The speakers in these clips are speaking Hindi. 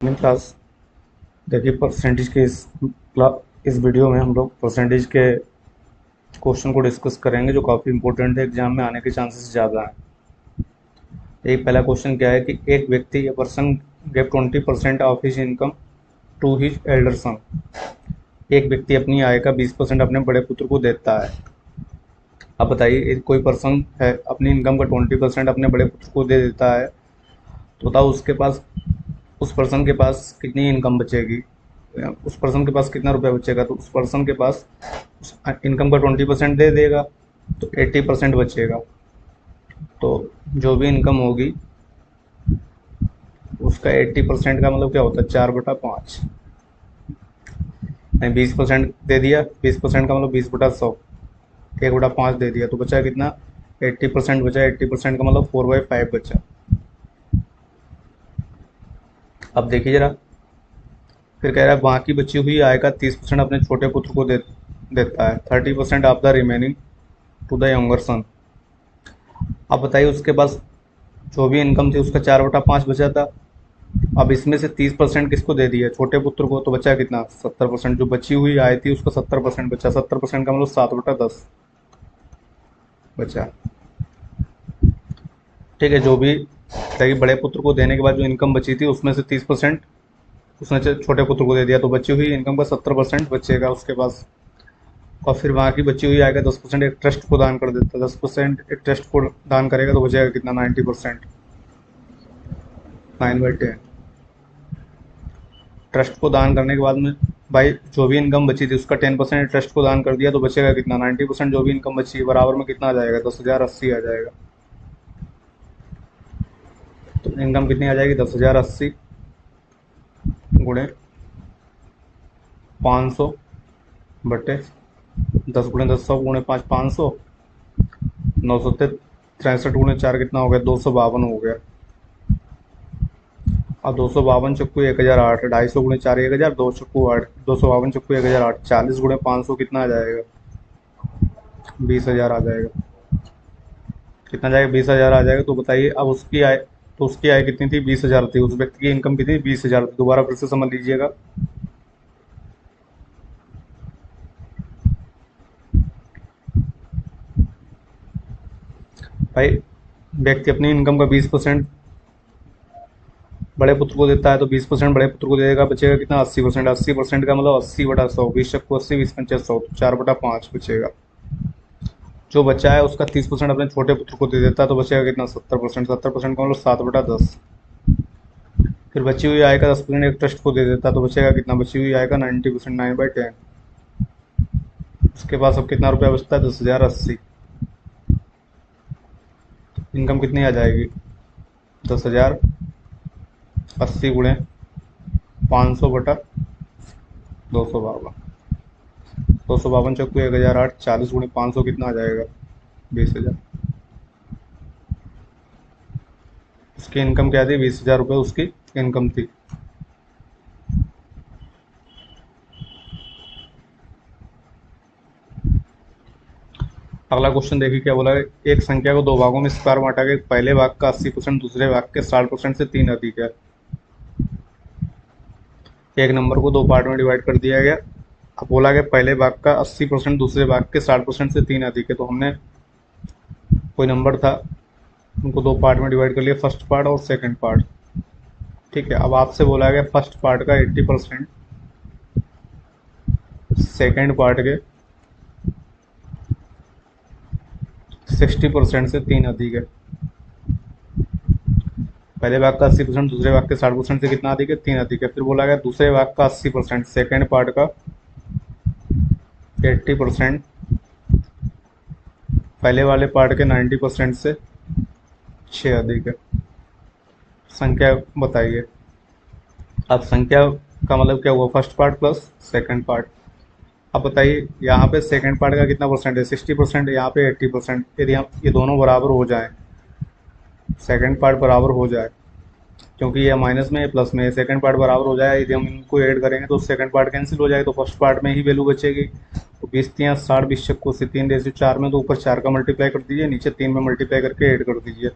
Morning class. देखिए परसेंटेज के इस वीडियो में हम लोग परसेंटेज के क्वेश्चन को डिस्कस करेंगे जो काफ़ी इंपॉर्टेंट है, एग्जाम में आने के चांसेस ज़्यादा हैं। एक पहला क्वेश्चन क्या है कि एक व्यक्ति या person give 20% of his income to his elder son. एक व्यक्ति अपनी आय का 20% अपने बड़े पुत्र को देता है। अब बताइए, एक कोई पर्सन है अपनी इनकम का 20% अपने बड़े पुत्र को दे देता है, तो बताओ उसके पास उस पर्सन के पास कितनी इनकम बचेगी, उस पर्सन के पास कितना रुपया बचेगा। तो उस पर्सन के पास उस इनकम का 20% दे देगा तो 80% बचेगा। तो जो भी इनकम होगी उसका 80% का मतलब क्या होता है, 4/5। 20% दे दिया, 20% का मतलब 20/100, 1/5 दे दिया तो बचा कितना, 80% बचा। 80% का मतलब 4/5 बचा। अब देखिए जरा, फिर कह रहा है बाकी बची हुई आय का 30% अपने छोटे पुत्र को देता है, 30% of the remaining to the younger son. अब बताइए उसके पास जो भी इनकम थी उसका 4/5 बचा था। अब इसमें से 30% किसको दे दिया, छोटे पुत्र को, तो बचा कितना, 70%। जो बची हुई आय थी उसका 70% बचा। 70% का मतलब 7/10 बचा। ठीक है, जो भी देखिए बड़े पुत्र को देने के बाद जो इनकम बची थी उसमें से 30% उसने छोटे पुत्र को दे दिया, तो बची हुई इनकम का 70% बचेगा उसके पास। और फिर वहाँ की बची हुई आएगा 10% एक ट्रस्ट को दान कर देता है। 10% एक ट्रस्ट को दान करेगा तो बचेगा कितना, 90%। 9/10 ट्रस्ट को दान करने के बाद में भाई जो भी इनकम बची थी उसका 10% ट्रस्ट को दान कर दिया तो बचेगा कितना, 90%। जो भी इनकम बची बराबर में कितना आ जाएगा, 10,080 आ जाएगा। तो इनकम कितनी आ जाएगी, 10,080 गुणे 500 बटे 10 गुणे 10, 100 गुणे 5, 500। 963 गुणे 4 कितना हो गया, 252 हो गया। अब 252 चक्कू 1008, 250 गुणे 4 1000, 2 चक्कू 8, 252 चक्कू 1008, 40 गुणे 500 कितना आ जाएगा, 20,000 आ जाएगा। कितना जाएगा, 20,000 आ जाएगा। तो बताइए अब उसकी आय, तो उसकी आय कितनी थी, 20,000 थी। उस व्यक्ति की इनकम कितनी, 20,000 थी। दोबारा फिर से समझ लीजिएगा। भाई व्यक्ति अपनी इनकम का 20% बड़े पुत्र को देता है, तो 20% बड़े पुत्र को देगा, बचेगा कितना, 80%। 80% का मतलब 80/100, 20 चक्कू 80, 20 पंचे 100, तो 4/5 बचेगा। जो बचा है उसका 30% अपने छोटे पुत्र को दे देता है तो बचेगा कितना, 70%। 70% का मतलब 7/10। फिर बची हुई आय का 10% एक ट्रस्ट को दे देता है तो बचेगा कितना, बची हुई आय का 90%, 9/10। उसके पास अब कितना रुपया बचता है, 10,080। इनकम कितनी आ जाएगी, 10,080 गुणे 500/252। 252 चक्कू 1008, 40 गुणे 500 कितना आ जाएगा, 20,000। उसकी इनकम क्या थी, 20,000 रुपये उसकी इनकम थी। अगला क्वेश्चन देखिए क्या बोला है। एक संख्या को दो भागों में इस प्रकार बांटा गया, पहले भाग का 80% दूसरे भाग के 60% से 3 अधिक है। एक नंबर को दो पार्ट में डिवाइड कर दिया गया। अब बोला गया पहले भाग का 80% दूसरे भाग के 60% से 3 अधिक है। तो हमने कोई नंबर था उनको दो पार्ट में डिवाइड कर लिया, फर्स्ट पार्ट और सेकंड पार्ट। ठीक है, अब आपसे बोला गया फर्स्ट पार्ट का 80% सेकंड पार्ट के 60% से 3 अधिक है। पहले भाग का 80% दूसरे भाग के 60% से कितना अधिक है, 3 अधिक है। फिर बोला गया दूसरे भाग का 80% सेकंड पार्ट का 80% पहले वाले पार्ट के 90% से 6 अधिक है। संख्या बताइए। अब संख्या का मतलब क्या हुआ, first part plus second part. अब बताइए यहाँ पे सेकंड पार्ट का कितना परसेंट है, 60%, यहाँ पे 80%। यदि हम ये दोनों बराबर हो जाए, सेकंड पार्ट बराबर हो जाए, क्योंकि ये माइनस में ये प्लस में, सेकंड पार्ट बराबर हो जाए, यदि हम इनको ऐड करेंगे तो सेकंड पार्ट कैंसिल हो जाएगा, तो फर्स्ट पार्ट में ही वैल्यू बचेगी। तो 20×3 = 60, 20 चक्कू से 3/4 में, तो ऊपर 4 का मल्टीप्लाई कर दीजिए, नीचे 3 में मल्टीप्लाई करके ऐड कर दीजिए।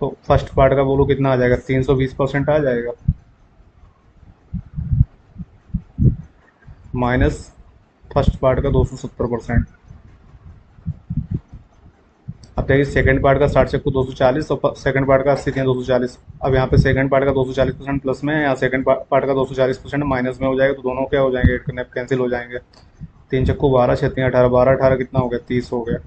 तो फर्स्ट पार्ट का बोलो कितना आ जाएगा, 320% आ जाएगा। माइनस फर्स्ट पार्ट का 270%। अब देखिए सेकंड पार्ट का 60 चक्कू 240 और सेकंड पार्ट का 80 3 240। अब यहाँ पे सेकंड पार्ट का 240% प्लस में है, यहाँ सेकंड पार्ट का 240% माइनस में हो जाएगा, तो दोनों क्या हो जाएंगे, कैंसिल हो जाएंगे। 3 चक्कू 12 6 3 18, 12 18 कितना हो गया, 30 हो गया।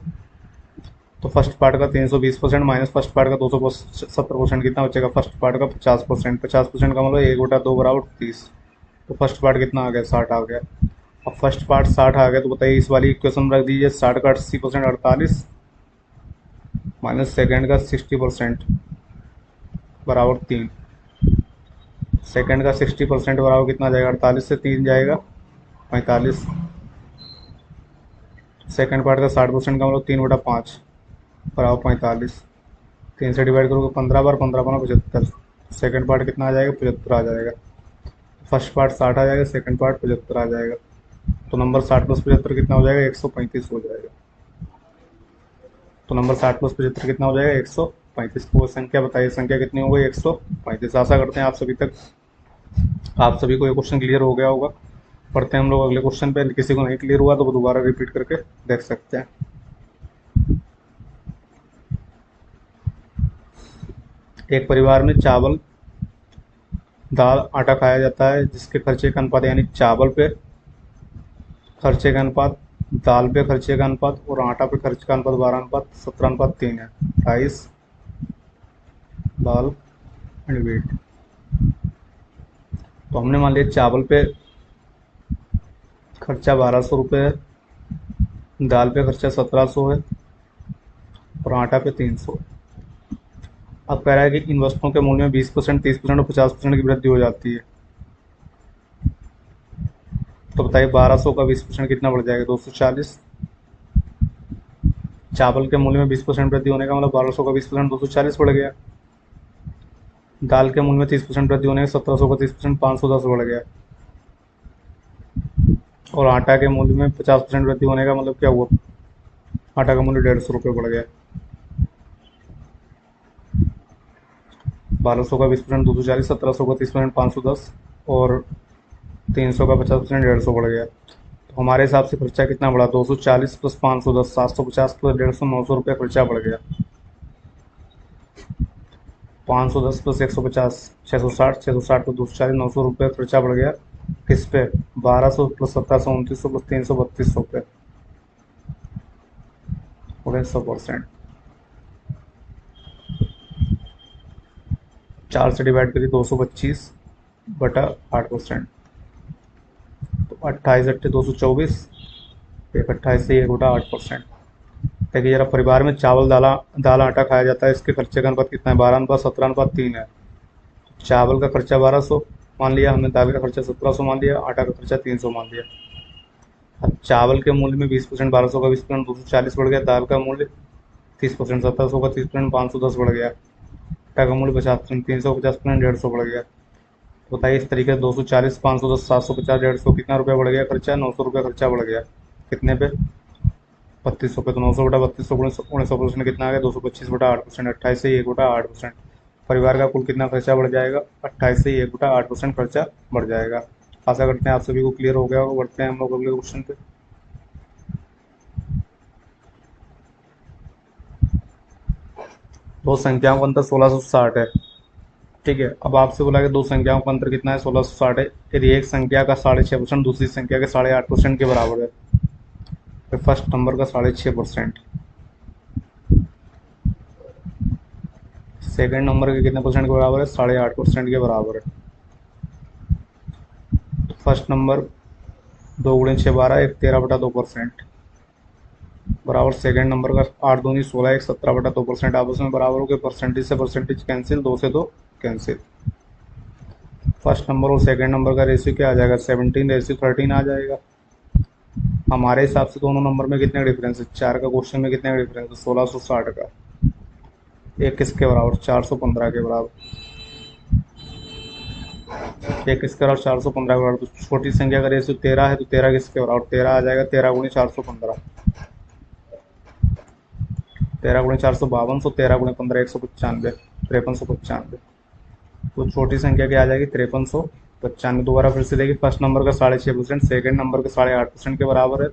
तो फर्स्ट पार्ट का 320% माइनस फर्स्ट पार्ट का 270% कितना बचेगा, फर्स्ट पार्ट का 50%। 50% का मतलब 1/2 बराबर 30। तो फर्स्ट पार्ट कितना आ गया, 60 आ गया। अब फर्स्ट पार्ट 60 आ गया, तो बताइए इस वाली इक्वेशन में रख दीजिए 60 का 80% 48 माइनस सेकेंड का 60% बराबर 3। सेकेंड का 60% बराबर कितना जाएगा, 48 से 3 जाएगा 45। सेकेंड पार्ट का 60% का मतलब 3/5 बराबर 45। 3 से डिवाइड करोगे 15 बार, 15 बार 75। सेकेंड पार्ट कितना आ जाएगा, 75 आ जाएगा। फर्स्ट पार्ट 60 आ जाएगा, सेकेंड पार्ट 75 आ जाएगा। तो नंबर 60 प्लस 75 कितना हो जाएगा, 135 हो जाएगा। तो नंबर 60 प्लस 75 कितना हो जाएगा, 135। को संख्या बताइए, संख्या कितनी हो गई, 135। आशा करते हैं आप सभी को ये क्वेश्चन क्लियर हो गया होगा। पढ़ते हैं हम लोग अगले क्वेश्चन पे। किसी को नहीं क्लियर हुआ तो वो दोबारा रिपीट करके देख सकते हैं। एक परिवार में चावल दाल आटा खाया जाता है, जिसके खर्चे का अनुपात, यानी चावल पे खर्चे का अनुपात, दाल पे खर्चे का अनुपात और आटा पे खर्चे का अनुपात 12:17:3 है। Rice dal and wheat. तो हमने मान लिया चावल पे खर्चा 1200 रुपये है, दाल पे खर्चा 1700 है और आटा पे 300। अब कह रहा है कि इन वस्तुओं के मूल्य में 20%, 30% और 50% की वृद्धि हो जाती है। तो बताइए 1200 का 20% कितना बढ़ जाएगा, 240। चावल के मूल्य में 20% वृद्धि होने का मतलब 1200 का 20% 240 बढ़ गया। दाल के मूल्य में 30% वृद्धि होने का 1700 का 30% 510 बढ़ गया। और आटा के मूल्य में 50% वृद्धि होने का मतलब क्या हुआ, आटा का मूल्य 150 रुपये बढ़ गया। 1200 का 20% 240, 1700 का 30% 510 और 300 का 50% 150 बढ़ गया। तो हमारे हिसाब से खर्चा कितना बढ़ा, 240 प्लस 510 750 प्लस 150 900 रुपये खर्चा बढ़ गया। 510 प्लस 150 660, 660 प्लस 240 900 रुपये खर्चा बढ़ गया। किस पे, 1200 प्लस 1700 2900 प्लस 300 3200 पे हो गए 100%। 4 से डिवाइड करिए 225/8%। तो 28 8 224, 1/28 से 1/8%। देखिए जरा, परिवार में चावल दाल आटा खाया जाता है, इसके खर्चे का अनुपात कितना है, 12:17:3 है। चावल का खर्चा 1200 मान लिया हमने, दाल का खर्चा 1700 मान लिया, आटा का खर्चा 300 मान लिया। अब चावल के मूल्य में 20%, 1200 का 20% 240 बढ़ गया। दाल का मूल्य 30%, 1700 का 30% 510 बढ़ गया। आटा का मूल्य 50%, 300 का 50% 150 बढ़ गया। तो बताइए इस तरीके से 240 510 750 150 कितना रुपया बढ़ गया खर्चा, 900 रुपया खर्चा बढ़ गया। कितने पे, 3200 पे। तो 900/3200 19% कितना आ गया, 225/8%। 28 से 1/8%। परिवार का कुल कितना खर्चा बढ़ जाएगा, 28 से 1/8% खर्चा बढ़ जाएगा। आशा करते हैं आप सभी को क्लियर हो गया होगा। बढ़ते हैं हम लोग अगले क्वेश्चन पे। दो संख्याओं का अंतर 1660 है। ठीक है, अब आपसे बोला कि दो संख्याओं का अंतर कितना है, 1660 है। यदि एक संख्या का 6.5% दूसरी संख्या के 8.5% के बराबर है, तो फर्स्ट नंबर का 6.5%, सेकंड नंबर के कितने परसेंट के बराबर है, 8.5% के बराबर है। तो फर्स्ट नंबर 2 × 6 = 12, एक 13/2% बराबर सेकंड नंबर का 8 दूनी 16, एक 17/2% आपस में बराबर हो गए। परसेंटेज से परसेंटेज कैंसिल, 2 से 2 कैंसिल। फर्स्ट नंबर और सेकंड नंबर का रेशियो क्या आ जाएगा, 17:13 आ जाएगा। हमारे हिसाब से दोनों नंबर में कितने डिफरेंस है, 4 का क्वेश्चन में कितने डिफरेंस है, 1660 का। एक किसके बराबर, 415 के बराबर। एक किसके बराबर, 415 के बराबर। तो छोटी संख्या का रेशियो 13 है, तो 13 किसके बराबर, 13 आ जाएगा 13 × 415, 13 × 452, 13 × 15 195, 5395। तो छोटी संख्या क्या आ जाएगी, 5395। 95 दोबारा फिर से देखिए, फर्स्ट नंबर का 6.5%, सेकंड नंबर का 8.5% के बराबर है।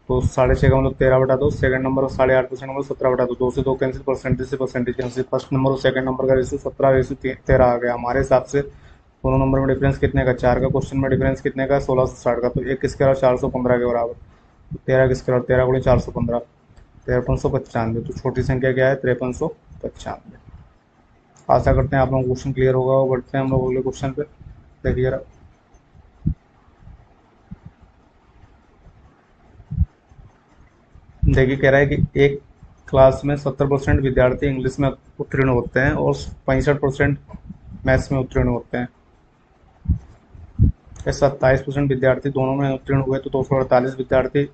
तो 6.5 का मतलब 13/2, सेकंड नंबर का 8.5% मतलब 17/2, 2 से 2 कैंसिल, परसेंटेज से परसेंटेज कैंसिल, फर्स्ट नंबर और सेकंड नंबर का रेशियो 17/13 आ गया हमारे हिसाब से। दोनों नंबर में डिफरेंस कितने का, 4 का, क्वेश्चन में डिफरेंस कितने का, 1660 का। तो 1 किसके बराबर, 415 के बराबर। तो 13 किसके बराबर, 13 गुणे 415, 5395। तो छोटी संख्या क्या है, 5395। आशा करते हैं आप लोगों को क्वेश्चन क्लियर होगा। और बढ़ते हैं हम लोग अगले क्वेश्चन पे। देखिए जरा, देखिए कह रहा है कि एक क्लास में 70% विद्यार्थी इंग्लिश में उत्तीर्ण होते हैं और 65% मैथ्स में उत्तीर्ण होते हैं। 27% विद्यार्थी दोनों में उत्तीर्ण हुए तो 248 विद्यार्थी,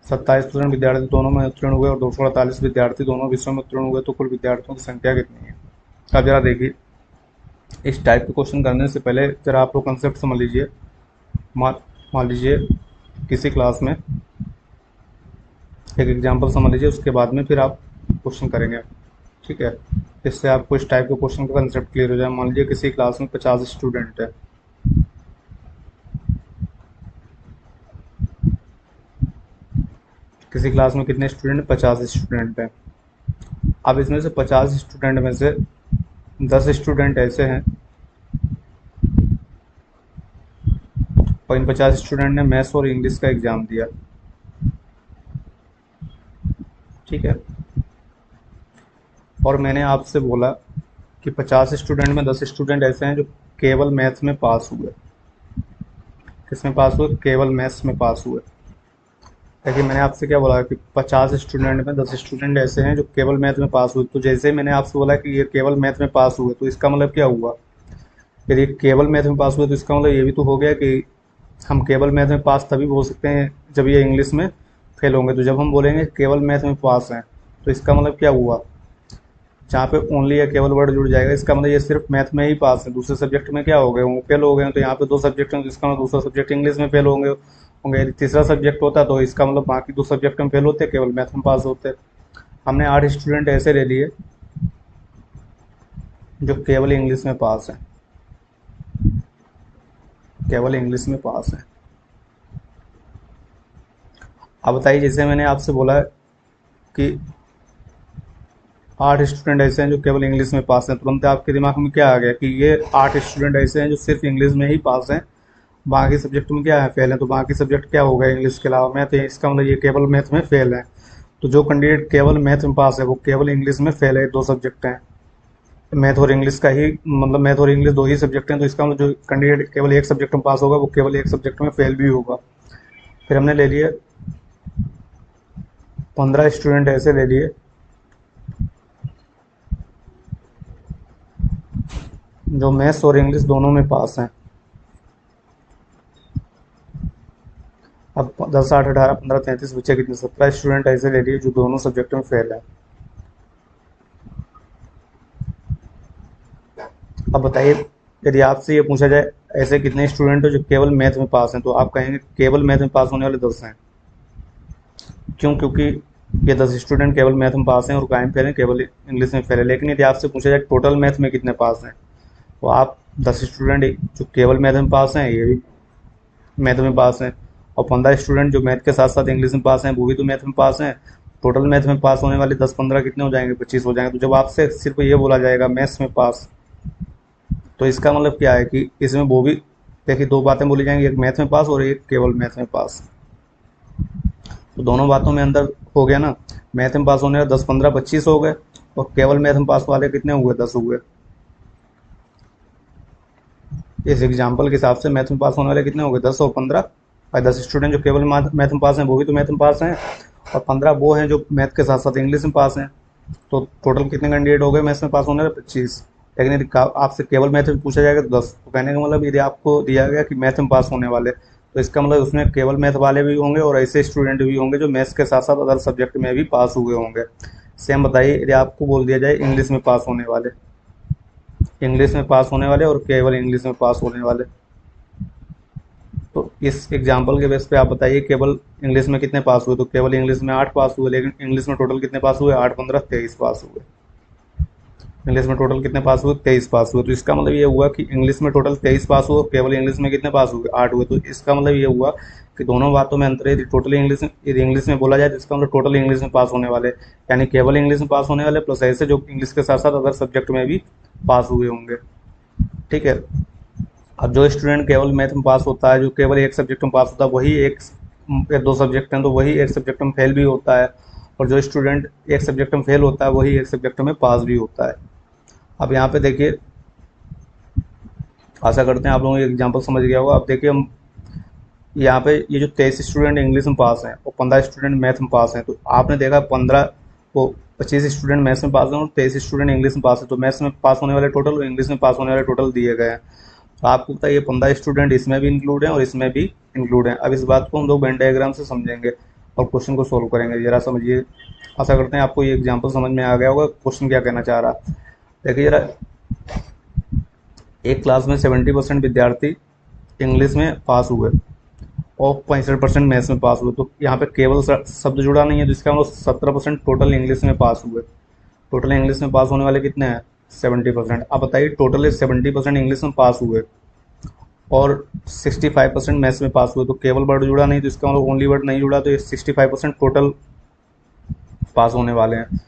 27% विद्यार्थी दोनों में उत्तीर्ण हुए और 248 विद्यार्थी दोनों विषयों में उत्तीर्ण हुए तो कुल विद्यार्थियों की संख्या कितनी है। अब जरा देखिए, इस टाइप के क्वेश्चन करने से पहले जरा आप लोग कंसेप्ट समझ लीजिए। मान मान लीजिए किसी क्लास में एक एग्जाम्पल समझ लीजिए, उसके बाद में फिर आप क्वेश्चन करेंगे, ठीक है। इससे आपको इस टाइप के क्वेश्चन का कंसेप्ट क्लियर हो जाए। मान लीजिए किसी क्लास में 50 स्टूडेंट है, किसी क्लास में कितने स्टूडेंट, 50 स्टूडेंट हैं। अब इसमें से 50 स्टूडेंट में से 10 स्टूडेंट ऐसे हैं, और इन 50 स्टूडेंट ने मैथ्स और इंग्लिश का एग्ज़ाम दिया, ठीक है। और मैंने आपसे बोला कि 50 स्टूडेंट में 10 स्टूडेंट ऐसे हैं जो केवल मैथ्स में पास हुए। किसमें पास हुए, केवल मैथ्स में पास हुए। देखिए मैंने आपसे क्या बोला कि 50 स्टूडेंट में 10 स्टूडेंट ऐसे हैं जो केवल मैथ में पास हुए। तो जैसे मैंने आपसे बोला कि ये केवल मैथ में पास हुए, तो इसका मतलब क्या हुआ, यदि केवल मैथ में पास हुए तो इसका मतलब ये भी तो हो गया कि हम केवल मैथ में पास तभी हो सकते हैं जब ये इंग्लिश में फेल होंगे। तो जब हम बोलेंगे केवल मैथ में पास हैं, तो इसका मतलब क्या हुआ, जहाँ पे ओनली या केवल वर्ड जुड़ जाएगा, इसका मतलब ये सिर्फ मैथ में ही पास है, दूसरे सब्जेक्ट में क्या हो गए, वो फेल हो गए हैं। तो यहाँ पे 2 सब्जेक्ट हैं, तो इसका मतलब दूसरा सब्जेक्ट इंग्लिश में फेल होंगे होंगे। यदि तीसरा सब्जेक्ट होता तो इसका मतलब बाकी 2 सब्जेक्ट में फेल होते, केवल मैथ में पास होते। हमने 8 स्टूडेंट ऐसे ले लिए जो केवल इंग्लिश में पास हैं, केवल इंग्लिश में पास हैं। अब बताइए, जैसे मैंने आपसे बोला कि 8 स्टूडेंट ऐसे हैं जो केवल इंग्लिश में पास हैं, तुरंत आपके दिमाग में क्या आ गया कि ये 8 स्टूडेंट ऐसे हैं जो सिर्फ इंग्लिश में ही पास हैं, बाकी सब्जेक्ट में क्या है, फेल है। तो बाकी सब्जेक्ट क्या होगा, इंग्लिश के अलावा मैथ है, इसका मतलब ये केवल मैथ में फेल है। तो जो कैंडिडेट केवल मैथ में पास है वो केवल इंग्लिश में फेल है। 2 सब्जेक्ट हैं, मैथ और इंग्लिश का ही मतलब, मैथ और इंग्लिश 2 ही सब्जेक्ट हैं, तो इसका मतलब जो कैंडिडेट केवल एक सब्जेक्ट में पास होगा वो केवल एक सब्जेक्ट में फेल भी होगा। फिर हमने ले लिए 15 स्टूडेंट ऐसे ले लिए जो मैथ्स और इंग्लिश दोनों में पास हैं। अब 10, 8, 18, 15, 33 बच्चे कितने, 17 स्टूडेंट ऐसे ले लिए जो दोनों सब्जेक्ट में फेल है। अब बताइए, यदि आपसे ये पूछा जाए ऐसे कितने स्टूडेंट हैं जो केवल मैथ में पास हैं, तो आप कहेंगे केवल मैथ में पास होने वाले 10 हैं। क्यों, क्योंकि ये 10 स्टूडेंट केवल मैथ में पास हैं और कायम फेल हैं, केवल इंग्लिश में फेल है। लेकिन यदि आपसे पूछा जाए टोटल मैथ में कितने पास हैं, तो आप 10 स्टूडेंट जो केवल मैथ में पास हैं ये भी मैथ में पास हैं, और 15 स्टूडेंट जो मैथ के साथ साथ इंग्लिश में पास हैं वो भी तो मैथ में पास हैं। टोटल मैथ में पास होने वाले 10-15 कितने हो जाएंगे, 25 हो जाएंगे। तो जब आपसे सिर्फ ये बोला जाएगा मैथ्स में पास, तो इसका मतलब क्या है कि इसमें वो भी, देखिए 2 बातें बोली जाएंगी, एक मैथ में पास और एक केवल मैथ में पास। तो दोनों बातों में अंदर हो गया ना, मैथ में पास होने वाले 10, 15, 25 हो गए, और केवल मैथ में पास वाले कितने हुए, 10 हुए। इस एग्जाम्पल के हिसाब से मैथ में पास होने वाले कितने हो गए, 10 और 15। और 10 स्टूडेंट जो केवल मैथ में पास हैं वो भी तो मैथ में पास हैं, और 15 वो हैं जो मैथ के साथ साथ इंग्लिश में पास हैं। तो टोटल कितने कैंडिडेट हो गए मैथ्स में पास होने वाले, 25। लेकिन यदि आपसे केवल मैथ में पूछा जाएगा तो 10। तो कहने का मतलब यदि आपको दिया गया कि मैथ में पास होने वाले, तो इसका मतलब उसमें केवल मैथ वाले भी होंगे और ऐसे स्टूडेंट भी होंगे जो मैथ्स के साथ साथ अदर सब्जेक्ट में भी पास हुए होंगे। सेम बताइए, यदि आपको बोल दिया जाए इंग्लिश में पास होने वाले, इंग्लिश में पास होने वाले और केवल इंग्लिश में पास होने वाले, तो इस एग्जाम्पल के बेस पे आप बताइए केवल इंग्लिश में कितने पास हुए। तो केवल इंग्लिश में 8 पास हुए, लेकिन इंग्लिश में टोटल कितने पास हुए, 8, 15, 23 पास हुए। इंग्लिश में टोटल कितने पास हुए, 23 पास हुए। तो इसका मतलब ये हुआ कि इंग्लिश में टोटल 23 पास हुए, केवल इंग्लिश में कितने पास हुए, 8 हुए। तो इसका मतलब ये हुआ कि दोनों बातों में अंतर है। यदि टोटल इंग्लिश, यदि इंग्लिश में बोला जाए तो इसका मतलब टोटल इंग्लिश में पास होने वाले, यानी केवल इंग्लिश में पास होने वाले प्लस ऐसे जो इंग्लिश के साथ साथ अदर सब्जेक्ट में भी पास हुए होंगे। ठीक है। अब जो स्टूडेंट केवल मैथ में पास होता है, जो केवल एक सब्जेक्ट में पास होता है, वही एक या दो सब्जेक्ट हैं तो वही एक सब्जेक्ट में फेल भी होता है, और जो स्टूडेंट एक सब्जेक्ट में फेल होता है वही एक सब्जेक्ट में पास भी होता है। अब यहाँ पे देखिए, आशा करते हैं आप लोगों को एग्जाम्पल समझ गया होगा। अब देखिए हम यहाँ पे ये जो 23 स्टूडेंट इंग्लिश में पास हैं और 15 स्टूडेंट मैथ में पास हैं, तो आपने देखा 15 को 25 स्टूडेंट मैथ्स में पास हैं और 23 स्टूडेंट इंग्लिश में पास हैं। तो मैथ्स में पास होने वाले टोटल और इंग्लिश में पास होने वाले टोटल दिए गए हैं। तो आपको पता है ये 15 स्टूडेंट इसमें भी इंक्लूड हैं और इसमें भी इंक्लूड हैं। अब इस बात को हम लोग वेन डायग्राम से समझेंगे और क्वेश्चन को सोल्व करेंगे। जरा समझिए, आशा करते हैं आपको ये एग्जाम्पल समझ में आ गया होगा क्वेश्चन क्या कहना चाह रहा। देखिए जरा, एक क्लास में 70% विद्यार्थी इंग्लिश में पास हुए और 65% मैथ्स में पास हुए। तो यहाँ पे केवल शब्द जुड़ा नहीं है, तो इसका मतलब 17% टोटल इंग्लिश में पास हुए। टोटल इंग्लिश में पास होने वाले कितने हैं, 70%। अब बताइए टोटल 70% इंग्लिश में पास हुए और 65% मैथ्स में पास हुए, तो केवल वर्ड जुड़ा नहीं, तो इसका मतलब ओनली वर्ड नहीं जुड़ा, तो ये 65% टोटल पास होने वाले हैं।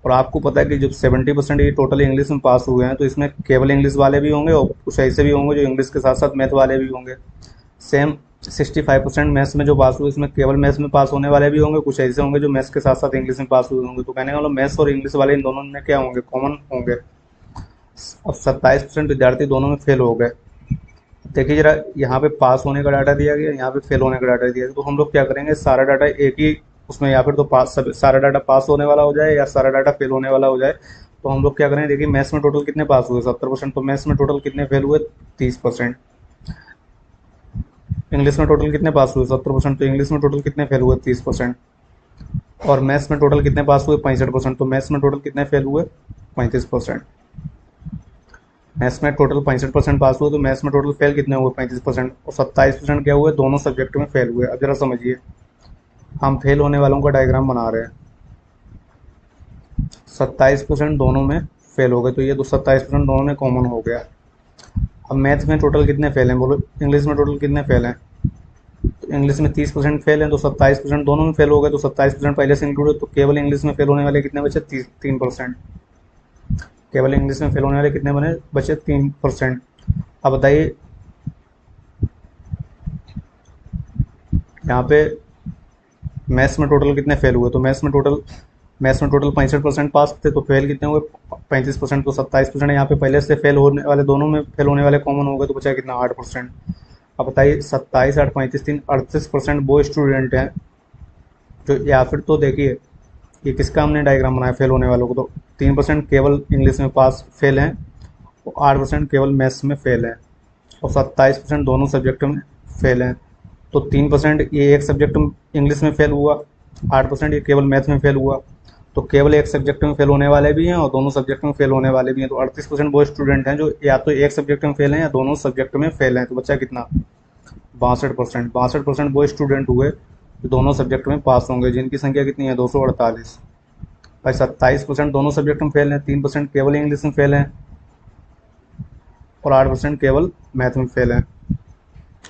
और आपको पता है कि जब 70% ये टोटल इंग्लिश में पास हुए हैं तो इसमें केवल इंग्लिश वाले भी होंगे और कुछ ऐसे भी होंगे जो इंग्लिश के साथ साथ मैथ वाले भी होंगे। सेम 65% मैथ्स में जो पास हुए इसमें केवल मैथ्स में पास होने वाले भी होंगे, कुछ ऐसे होंगे जो मैथ्स के साथ साथ इंग्लिश में पास हुए होंगे। तो कहने का मतलब मैथ्स और इंग्लिश वाले इन दोनों में क्या होंगे, कॉमन होंगे। अब 27% विद्यार्थी दोनों में फेल हो गए। देखिए जरा, यहाँ पे पास होने का डाटा दिया गया, यहाँ पे फेल होने का डाटा दिया गया। तो हम लोग क्या करेंगे, सारा डाटा एक ही उसमें, या फिर तो पास सब सारा डाटा पास होने वाला हो जाए या सारा डाटा फेल होने वाला हो जाए। तो हम लोग क्या करेंगे, देखिए मैथ्स में टोटल कितने पास हुए, 70%। तो मैथ्स में टोटल कितने फेल हुए, 30%। इंग्लिश में टोटल कितने पास हुए, 70%। तो इंग्लिश में टोटल कितने फेल हुए, 30%। और मैथ्स में टोटल कितने पास हुए, 65%। तो मैथ्स में टोटल कितने फेल हुए, 35%। मैथ्स में टोटल 65% पास हुए, तो मैथ्स में टोटल फेल कितने हुए, 35%। और 27% क्या हुए, दोनों सब्जेक्ट में फेल हुए। अब जरा समझिए, हम फेल होने वालों का डायग्राम बना रहे हैं। 27% दोनों में फेल हो गए, तो ये तो 27% दोनों में कॉमन हो गया। अब मैथ में टोटल कितने फेल हैं, बोलो इंग्लिश में टोटल कितने फेल हैं। तो इंग्लिश में 30% फेल हैं, तो 27% दोनों में फेल हो गए, तो 27% पहले से इंक्लूड है। तो केवल इंग्लिश में फेल होने वाले कितने बचे, 3%। केवल इंग्लिश में फेल होने वाले कितने बने, बचे 3%। अब बताइए यहाँ पे मैथ्स में टोटल कितने फेल हुए। तो मैथ्स में टोटल 65% पास थे, तो फेल कितने हुए, 35%। तो 27% यहाँ पे पहले से फेल होने वाले, दोनों में फेल होने वाले कॉमन हो गए, तो बचा कितना, 8%। अब बताइए 27 8 35 3 38% वो स्टूडेंट हैं जो, या फिर तो देखिए ये किसका हमने डायग्राम बनाया फेल होने वालों को। तो 3% केवल इंग्लिश में पास फेल हैं और 8% केवल मैथ्स में फेल हैं और 27% दोनों सब्जेक्ट में फेल हैं। तो 3% ये एक सब्जेक्ट में इंग्लिश में फेल हुआ, 8% ये केवल मैथ में फेल हुआ। तो केवल एक सब्जेक्ट में फेल होने वाले भी हैं और दोनों सब्जेक्ट में फेल होने वाले भी हैं। तो 38% वो स्टूडेंट हैं जो या तो एक सब्जेक्ट में फेल हैं या दोनों सब्जेक्ट में फेल हैं। तो बच्चा कितना, 62%। 62% वो स्टूडेंट हुए जो दोनों सब्जेक्ट में पास होंगे, जिनकी संख्या कितनी है, 248। भाई 27% दोनों सब्जेक्ट में फेल हैं, 3% केवल इंग्लिश में फेल हैं और 8% केवल मैथ में फेल हैं।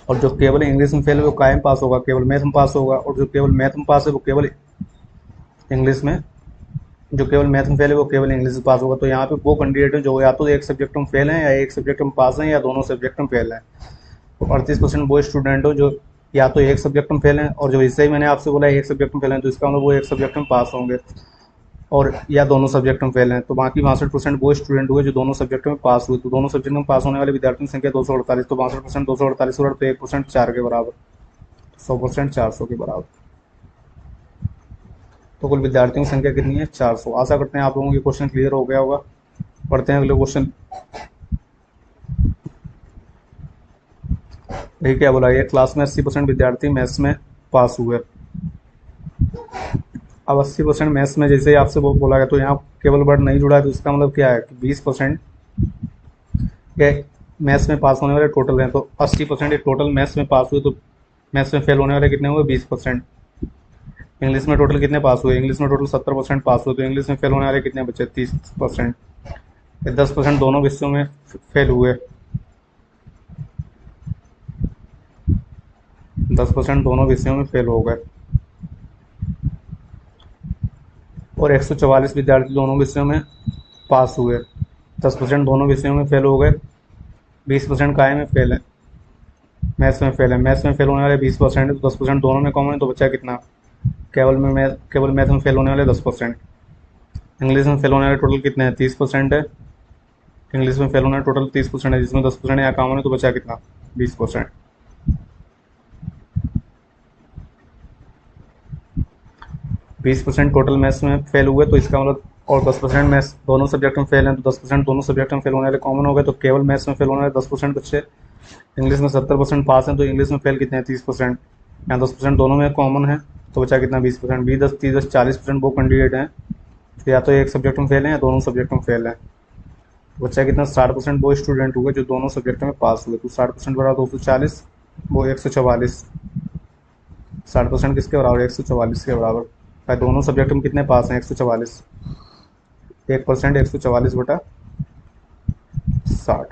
और जो केवल इंग्लिश में फेल है वो कायम पास होगा, केवल मैथ में पास होगा। और जो केवल मैथ में पास है वो केवल इंग्लिश में, जो केवल मैथ में फेल है वो केवल इंग्लिश में पास होगा। तो यहाँ पे वो कैंडिडेट है जो या तो एक सब्जेक्ट में फेल हैं या एक सब्जेक्ट में पास हैं या दोनों सब्जेक्ट में फेल हैं। तो 38% वो स्टूडेंट हो जो या तो एक सब्जेक्ट में फेल हैं, और जो इससे ही मैंने आपसे बोला एक सब्जेक्ट में फेल हैं, तो इसका मतलब वो एक सब्जेक्ट में पास होंगे और या दोनों सब्जेक्ट में फेल हैं। तो बाकी 62% वो स्टूडेंट हुए जो दोनों सब्जेक्ट में पास हुए। तो दोनों सब्जेक्ट में पास होने वाले विद्यार्थियों की संख्या 248। तो 62% 248 और तो 1% 4 के बराबर, 100% 400 के बराबर। तो कुल विद्यार्थियों की संख्या कितनी है, 400। आशा करते हैं आप लोगों को क्वेश्चन क्लियर हो गया होगा। पढ़ते हैं अगले क्वेश्चन। यही क्या बोला, ये क्लास में 80% विद्यार्थी मैथ्स में पास हुए। अब 80% मैथ्स में जैसे ही आपसे वो बोला गया, तो यहाँ केवल वर्ड नहीं जुड़ा है, तो इसका मतलब क्या है कि 20% के मैथ्स में पास होने वाले टोटल हैं। तो 80% टोटल मैथ्स में पास हुए, तो मैथ्स में फेल होने वाले कितने हुए, 20%। इंग्लिश में टोटल कितने पास हुए, इंग्लिश में टोटल 70% पास हुए, तो इंग्लिश में फेल होने वाले कितने बचे, 30%। 10% दोनों विषयों में फेल हुए, 10% दोनों विषयों में फेल हो गए। और 144 विद्यार्थी दोनों विषयों में पास हुए, 10% दोनों विषयों में फेल हो गए, 20% काय में फेल है, मैथ्स में फेल है। मैथ्स में फेल होने वाले 20% है, तो 10% दोनों में कॉमन है, तो बचा कितना? केवल मैथ में फेल होने वाले 10%। इंग्लिश में फेल होने वाले टोटल कितने हैं? 30% है। इंग्लिश में फेल होने वाले टोटल 30% है, जिसमें 10% यहाँ कॉमन है, तो बचा कितना? 20%। 20% टोटल मैथ्स में फेल हुए, तो इसका मतलब, और 10% मैथ्स दोनों सब्जेक्ट में फेल हैं, तो 10% दोनों सब्जेक्ट में फेल होने वाले कॉमन हो गए, तो केवल मैथ्स में फेल होने वाले 10% बच्चे। इंग्लिश में 70% पास हैं, तो इंग्लिश में फेल कितने हैं? 30%। यहाँ 10% दोनों में कॉमन है, तो बचा कितना? 20%। 20, 10, 30, 10, 40% वो कैंडिडेट हैं तो या तो एक सब्जेक्ट में फेल हैं या दोनों सब्जेक्ट में फेल हैं। बच्चा कितना? 60% वो स्टूडेंट हुए जो दोनों सब्जेक्ट में पास हुए, तो 60% बराबर 240, वो 144। 60% किसके बराबर? 144 के बराबर। भाई दोनों सब्जेक्ट में कितने पास हैं? 144। 1%, 144/60,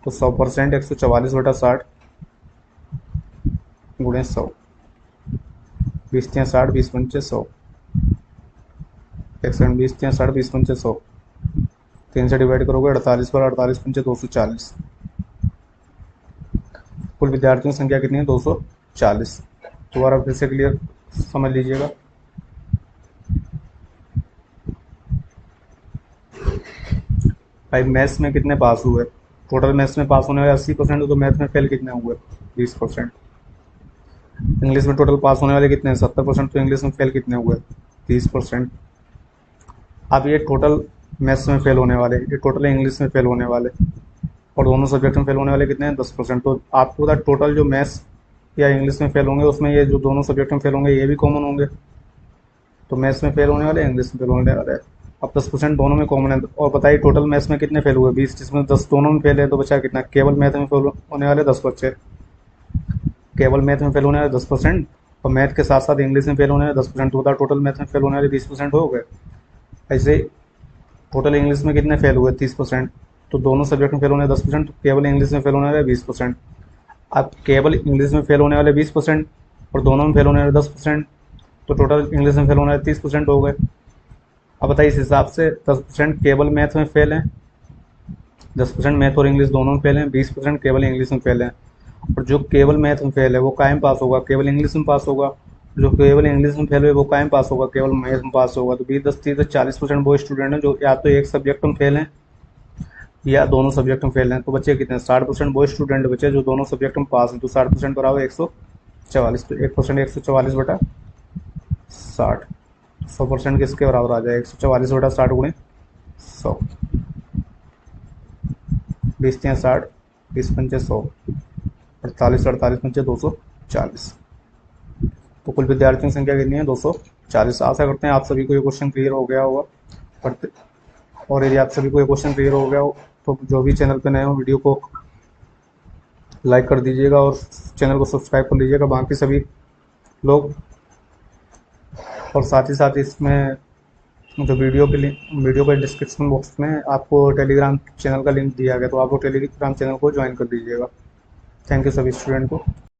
तो 100%, 144/60 गुणे 100। 20×3=60, 20×5=100। 120×3=60, 20×5=100। 3 से डिवाइड करोगे 48 पर, 48×5=240। कुल विद्यार्थियों की संख्या कितनी है? 240। दोबारा फिर से क्लियर समझ लीजिएगा। भाई मैथ्स में कितने पास हुए? टोटल मैथ्स में पास होने वाले 80%, तो मैथ्स में फेल कितने हुए? 20%। इंग्लिश में टोटल पास होने वाले कितने हैं? 70%, तो इंग्लिश में फेल कितने हुए? 30%। अब ये टोटल मैथ्स में फेल होने वाले, ये टोटल इंग्लिश में फेल होने वाले, और दोनों सब्जेक्ट में फेल होने वाले कितने हैं? 10%। तो आपको पता टोटल जो मैथ्स या इंग्लिश में फेल होंगे, उसमें ये जो दोनों सब्जेक्ट में फेल होंगे ये भी कॉमन होंगे। तो मैथ्स में फेल होने वाले, इंग्लिश में फेल होने वाले। अब 10% दोनों में कॉमन है, और बताइए टोटल मैथ्स में कितने फेल हुए? 20, जिसमें 10 दोनों में फेल है, तो बचा कितना? केवल मैथ में फेल होने वाले 10 बच्चे। केवल मैथ में फेल होने वाले 10%, और मैथ के साथ साथ इंग्लिश में फेल होने वाले 10%, तो टोटल मैथ में फेल होने वाले 20% हो गए। ऐसे टोटल इंग्लिश में कितने फेल हुए? 30%। तो दोनों सब्जेक्ट में फेल होने 10%, तो केवल इंग्लिश में फेल होने वाले 20%। अब केवल इंग्लिश में फेल होने वाले 20% और दोनों में फेल होने वाले 10%, तो टोटल इंग्लिश में फेल होने वाले 30% हो गए। अब बताइए इस हिसाब से 10% केवल मैथ में फेल हैं, 10% मैथ और इंग्लिश दोनों में फेल हैं, 20% केवल इंग्लिश में फेल हैं। और जो केवल मैथ में फेल है वो कायम पास होगा? केवल इंग्लिश में पास होगा। जो केवल इंग्लिश में फेल है वो कायम पास होगा? केवल मैथ में पास होगा। तो 20, 10, 30, 40% वो स्टूडेंट हैं जो या तो एक सब्जेक्ट में फेल हैं या दोनों सब्जेक्ट में फेल हैं। तो बच्चे कितने? 60% वो स्टूडेंट बचे जो दोनों सब्जेक्ट में पास हैं, तो 60% बराबर 144। तो 1%, 144/60। 100% किसके बराबर आ जाए? 144/60 गुणे 100। 20×3=60, 20×5=100, 48, 48×5=240। तो कुल विद्यार्थियों की संख्या कितनी है? 240। आशा करते हैं आप सभी को ये क्वेश्चन क्लियर हो गया होगा। पढ़ते और यदि आप सभी को ये क्वेश्चन क्लियर हो गया हो, तो जो भी चैनल पे नए हो वीडियो को लाइक कर दीजिएगा और चैनल को सब्सक्राइब कर लीजिएगा, बाकी सभी लोग। और साथ ही साथ इसमें जो वीडियो के डिस्क्रिप्शन बॉक्स में आपको टेलीग्राम चैनल का लिंक दिया गया, तो आप वो टेलीग्राम चैनल को ज्वाइन कर दीजिएगा। थैंक यू सभी स्टूडेंट को।